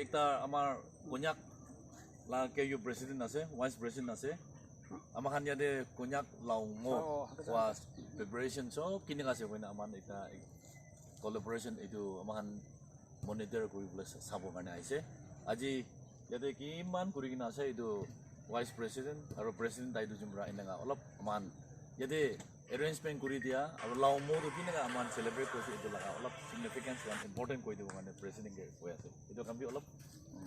একটা আমার কন্যাক লা কেউ প্রেসিডেন্ট আছে ভাইস প্রেসিডেন্ট আছে আমার খান ইয়াতে কন্যাক লাউঙো ওয়াস প্রিপারেশন সব কিনে আছে হয়না আমার এটা কোলাবোরেশন এইটো আমার খান মনিটৰ কৰিবলৈ চাব কাৰণে আহিছে আজি ইয়াতে কিমান কৰি কিনে আছে এইটো ভাইস প্ৰেসিডেন্ট আৰু প্ৰেসিডেন্ট দায়িত্ব জুমৰা এনেকা অলপ মান ইয়াতে এৰেঞ্জমেণ্ট কৰি দিয়া আৰু লাউঙোটো কিনেকা আমাৰ চেলিব্ৰেট কৰিছে এইটো লগা অলপ সিগনিফিকেন্স ওয়ান ইম্পৰ্টেণ্ট কৰি দিব মানে প্রেসিডেন্টে কৈ আছে এইটো কাম অলপ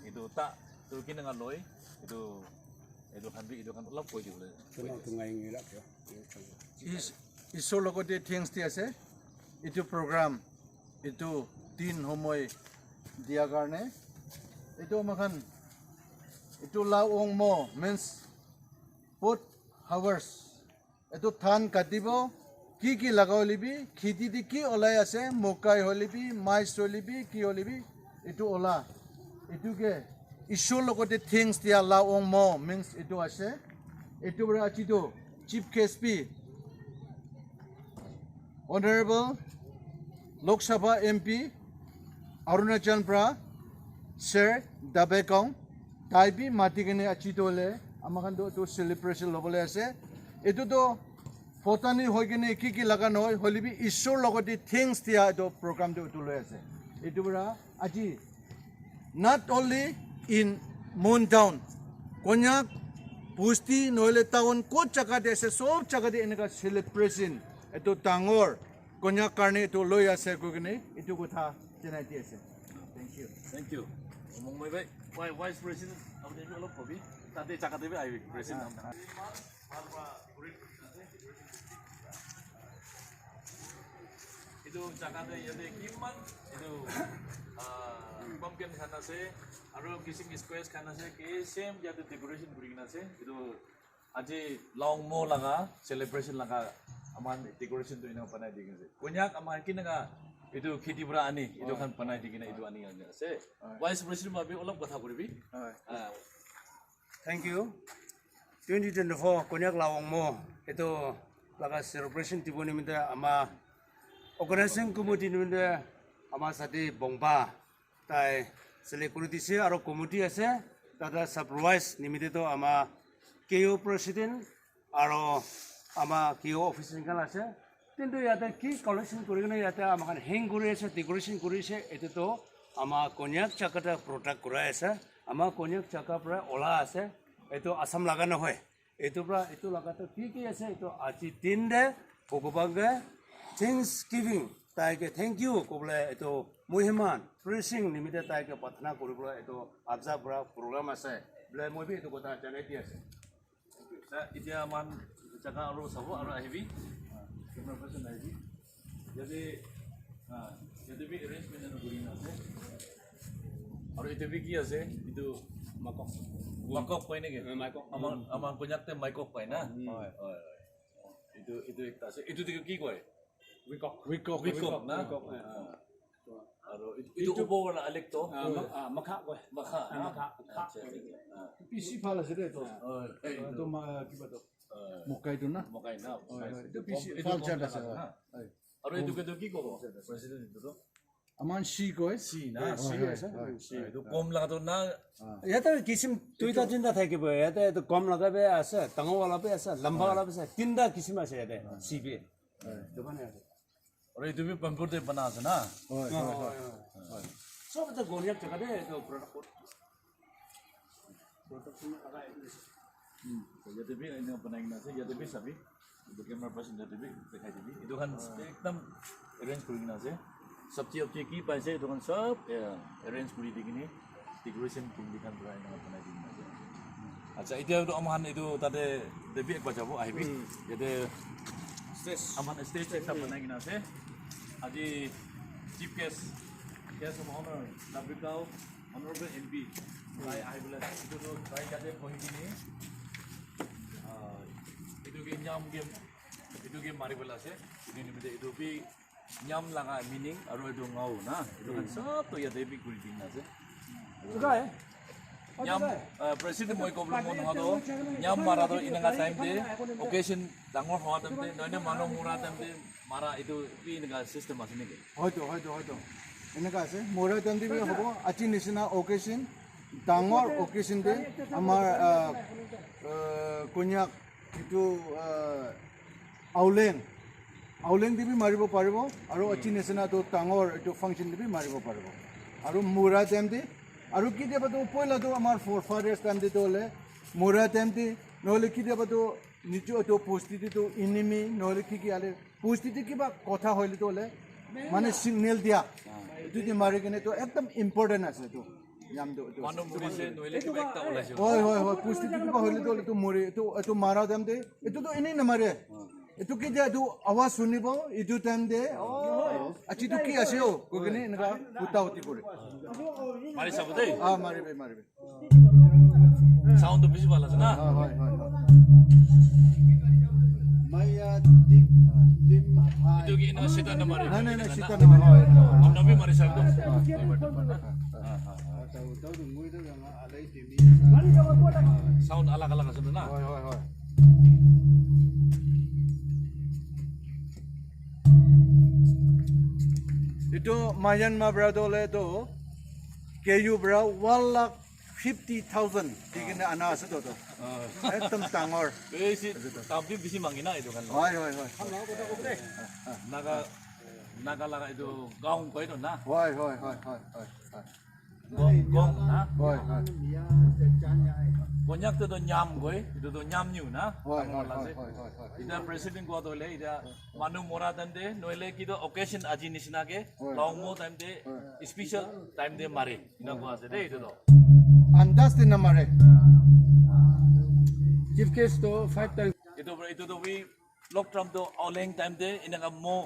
এইটো তা তো কিনেকা লৈ এইটো খান অলপ কৈ দিবলৈ ঈশ্বৰৰ লগতে থিংছ দি আছে এইটো প্ৰগ্ৰাম এইটো দিন সময় দিয়াৰ কাৰণে এইটো আমাখান এইটো লাউং ম মিন্স পুট হাৱাৰ্ছ এইটো ধান কাটিব কি লগাও লিবি খেতি দি কি ওলাই আছে মকাই হলিবি মাইচ হলিবি কি হলিবি এইটো ওলা এইটোকে ঈশ্বৰৰ লগতে থিংছ দিয়া লাউং ম মিন্স এইটো আছে এইটো পৰা আছিটো chief KSP honourable Lok Sabha MP Arunachal Pra Sir Dabekong Taibi Matigene Achitole Amakando to celebration lobole ase etu to fotani hoigene ki lagan hoy holibi ishor logoti things tia to program to loi ase etu bra aji not only in Moon Town Konyak Pusti noile town ko chaka de ase sob chaka de enaka celebration etu tangor Konyak karne itu loy ase kogene itu kotha jenai di ase. Thank you. Omong mai bai vice president amne bi olop hobi tade chakate bi ai president itu chakate yade kiman itu pumpkin khan ase aru kissing squares khan ase ke same yade decoration kurina ase itu aji long mo laga celebration laga আমার decoration তো ইনা বানাই দি গেছে কন্যাক আমার কিনাকা এটো খেতি পুরা আনি এটো খান বানাই দি কিনা এটো আনি আছে ভাইস প্রেসিডেন্ট ভাবি অলপ কথা কইবি থ্যাংক ইউ 2024 কন্যাক লাউং মো এটো লাগা সেলিব্রেশন দিব নিমিতে আমা অর্গানাইজিং কমিটি নিমিতে আমার সাথে বংবা তাই সিলেক্ট করে দিছে আর কমিটি আছে দাদা সারপ্রাইজ নিমিতে তো আমা কেও প্রেসিডেন্ট আর আমাৰ কিও অফিচিয়েল আছে কিন্তু ইয়াতে কি কালেকশ্যন কৰি কিনে ইয়াতে আমাক হেং কৰি আছে ডেকোৰেশ্যন কৰিছে এইটোতো আমাৰ কন্যাক চাকাটা প্ৰটেক্ট কৰাই আছে আমাৰ কন্যাক চাকা পৰা ওলা আছে এইটো আসাম লগা নহয় এইটো পৰা এইটো লগাটো কি আছে এইটো আজি দিন দে ভগৱানকে থ্যাংকস গিভিং তাইকে থ্যাংক ইউ ক'বলৈ এইটো মহিমান প্ৰেচিং নিমিতে তাইকে প্ৰাৰ্থনা কৰিবলৈ এইটো আবজা পৰা প্ৰগ্ৰাম আছে বোলে মই এইটো কথা জনাই দি আছে এতিয়া মান জায়গা আৰু চাব আৰু আহিবি কেমেৰা পাৰ্সন আহিবি যদি যদি বি এৰেঞ্জমেণ্ট কৰি আছে আৰু এটা বি কি আছে এইটো মাকক কয় নেকি আমাৰ কন্যাকতে মাইকক কয় না হয় হয় এইটো একটা আছে এইটো কি কয় উইকক না আৰু এইটো ওপৰ আলেক্টো মাখা কয় মাখা পিছি ভাল আছে দে তো তো কিবা তো মকাই তো না এইটো পিছি ভাল চাট আছে আৰু এইটো কি ক'ব প্ৰেসিডেন্ট এইটো আমান সি কয় সি না সি এইটো কম লাগাটো না ইয়াতে কিসিম দুইটা তিনটা থাকিব ইয়াতে এইটো কম লগাবে আছে ডাঙৰৱালা পে আছে লম্বাৱালা পে আছে তিনটা কিসিম আছে ইয়াতে সিবি দোকানে আছে আৰু এইটো বি কম্পিউটাৰ বনা আছে না হয় হয় সব তো গনিয়া টাকা দে তো প্রোডাকশন লাগা ইয়াতে বি এনে বনাই কিনে আছে ইয়াতে বি চাবি এইটো কেমেৰা পাৰ্সন ইয়াতে বি দেখাই দিবি এইটো খান একদম এৰেঞ্জ কৰি কিনে আছে সবজি কি পাইছে এইটো খান সব এৰেঞ্জ কৰি দি কিনে ডেকোৰেশ্যন কিনি খান বনাই দি কিনে আছে আচ্ছা এতিয়া আমাৰ এইটো তাতে দেবি একবাৰ যাব আহিবি ইয়াতে আমাৰ ষ্টেজ একটা বনাই কিনে আছে আজি চিফ গেষ্ট অনাৰ ডাব্লিউকাও অনাৰেবল এমপি তাই আহিবলৈ এইটো তাই ইয়াতে বহি কিনে এইটো গেম মাৰিবলৈ আছে এইটো নিমিত্তে এইটো বি নিয়ম লগা মিনিং আৰু এইটো গাঁও না এইটো চবটো ইয়াতে বি কৰি দিন আছে নিয়ম প্ৰেচিডেণ্ট মই ক'বলৈ মন হোৱাটো নিয়ম মাৰাটো এনেকুৱা টাইম দে অকেশ্যন ডাঙৰ হোৱা টাইম দে নহয় মানুহ মৰা টাইম দে মাৰা এইটো কি এনেকুৱা চিষ্টেম আছে নেকি হয়তো এনেকা আছে মোৰা টাইম দি হ'ব আজি নিচিনা অকেশন ডাঙৰ অকেশন দে আমাৰ কন্যাক এইটো আউলেং দিবি মাৰিব পাৰিব আৰু আজি নিচিনাটো ডাঙৰ এইটো ফাংচন দিবি মাৰিব পাৰিব আৰু মোৰা টাইম দি আৰু কেতিয়াবাতো পইলাটো আমাৰ ফৰ ফাদাৰ্ছ টাইম দিটো হ'লে মোৰা টাইম দি নহ'লে কেতিয়াবাতো নিচুটো পৰিস্থিতিটো ইনিমি নহ'লে কি আলে পৰিস্থিতি কিবা কথা হ'লেতো হ'লে মানে চিগনেল দিয়া এইটো দি মাৰি কিনে তো একদম ইম্পৰ্টেণ্ট আছে এইটো নামটো মানুহ মৰিছে নহ'লে কিবা একটা ওলাইছে হয় পৰিস্থিতি কিবা হ'লেতো এইটো মৰি এইটো মাৰা টাইম দে এইটোতো এনেই নামাৰে এইটো কেতিয়া এইটো আৱাজ শুনিব এইটো টাইম দে আজিতো কি আছে কৈ কিনে এনেকুৱা উটি কৰে মাৰি চাব দেই মাৰিবে চাউণ্ডটো বেছি ভাল আছে না হয় itu gini sita na mari নাই সীতা নামাৰে হয় amna bhi mari sab sound alag alag ase na হয় itu Myanmar brother itu KU bro 1,50,000 di kena ana ase to ekdom tangor besi tapi bisi mangina itu kan হয় naga laga itu gaung ko itu na হয় gong na হয় konyak to nyam goi itu to nyam nyu na হয় ida president ko to le ida manu mora time de noile ki to occasion aji nisna ke long mo time de special time de mare ina ko ase de itu to andas din namare Chief case to 5 times. itu to we lock term to oleng time de inaga mo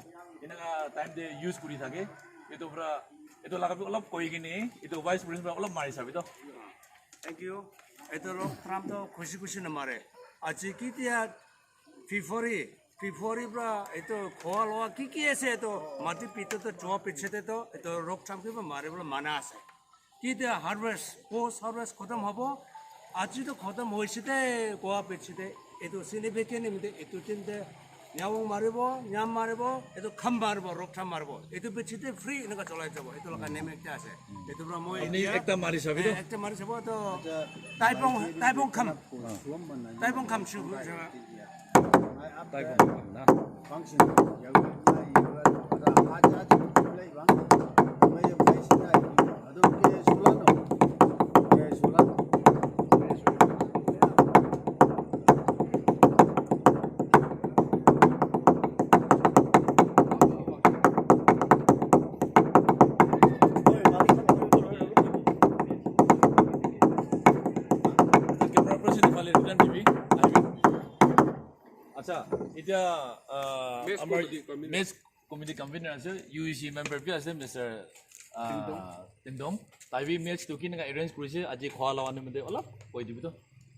inaga time de use kuri thake itu pra itu laga bi olop koi gini itu vice president olop mari sabi to Thank you. Ito lo Trump to kusi na mare. Aji kitia Fifori bra ito khoa loa kiki ase ito mati pito to chua piche to ito rock Trump ke mare bra mana ase. Kitia harvest post harvest khatam hobo. Aji to khatam hoisite koa piche ito significant imite ito tinte nyawong nyam maribo ito kham maribo rock Trump maribo ito piche free inaga cholai jabo ito loka name ekta ase. Ito bra moi ini ekta mari sabi to ekta mari sabo to taipong kham shu tai ko na function yang ada mulai bang mai mai sina ado ke sulano আচ্ছা এতিয়া আমাৰ match committee convener আছে Yuichi member B আছে mister টিংডং তাই B match two কিনে arrange কৰিছে আজি খোৱা লোৱা নিমিত্তে অলপ কৈ দিবি তো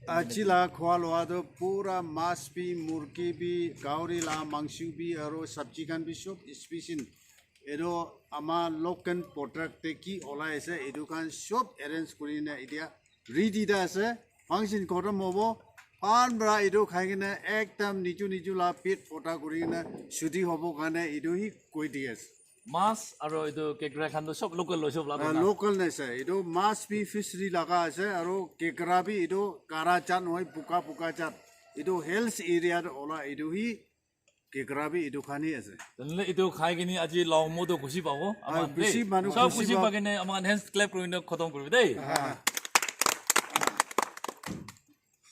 achila khwa loa do pura mas bi murgi bi gauri la mangsu bi aro sabji kan bi sob species edo ama local product te ki ola ase edu kan sob arrange kurine idia ready da ase function korom hobo pan bra edu khaigene ekdam niju la pit photo kurine shuti hobo kane edu hi koi dias মাছ আৰু এইটো কেকৰা খান সব local লৈ সব লাগা local ne se edu mas bi fishery laga ase aro kekra bi edu kara chan hoi puka chat edu hills area ola edu hi kekra bi edu khani ase তেনেহ'লে এইটো খাই কিনি আজি লং মতো খুচি পাব আমাৰ খুচি মানুহ সব খুচি খুচি পাব। পাই কিনে আমাৰ হেন্স ক্লেপ কৰি খতম কৰিবি দেই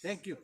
thank you